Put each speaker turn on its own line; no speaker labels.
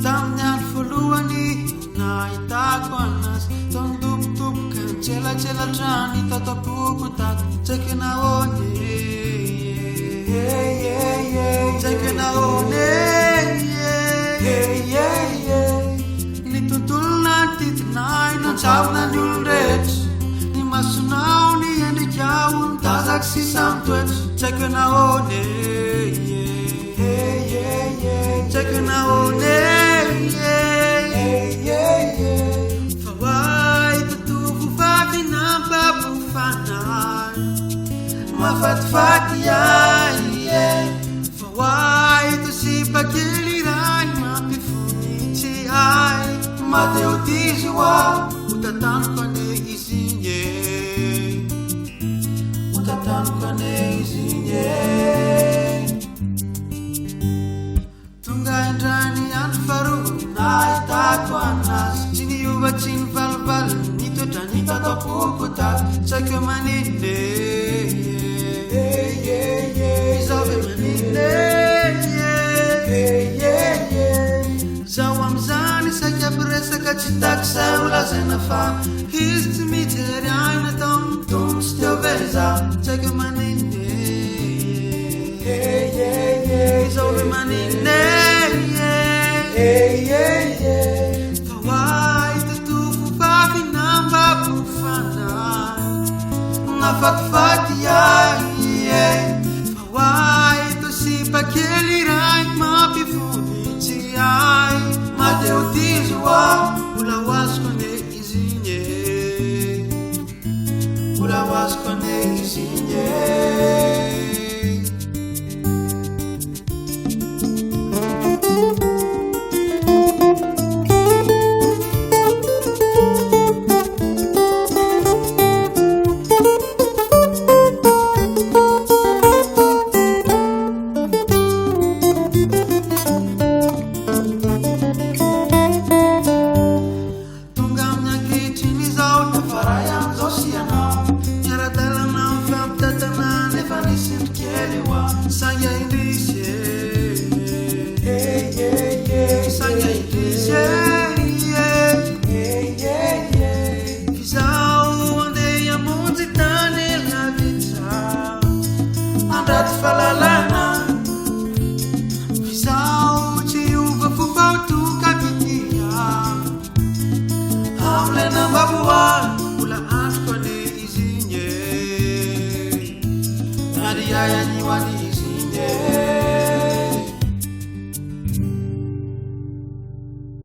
Tamin'ny andro voalohany nahitako anazy tao nidobodoboka nitselatselatrany tatapoko tato tsaiky nahoany tsaiky nahoany ny tontolo nantidinay nanjavona ny olon-drehetra ny masonao ny endrikao nitazaky sisa mitoetra tsaiky nahoany tsaiky nahoany fa hoay totovovavy nampapofanay mafatifaty ay fa hoay tosipakely iray mampifonitsy ay mateo tizy hoa hotatanoko ane izy igny hotatanoko ane izy igny tonga indrany andro faroa nahitako anazy tsy niova tsy nivalivaly nitoetra nitatapoko tato tsaiky manine izao ve manine zaho amizany saky ampiresaka tsy takisay olazaina fa izy tsy mijery aina tao mitombo tsy teo ve zaho tsaiky manine izao ve manine fa hoay totovovavy nambapofanay nafatifaty ay fa hoay tosipakely iray mampifonitsy ay mateo tizy hoa mbola hoazoko ane izy igny mbola hoazoko ane izy igny Saya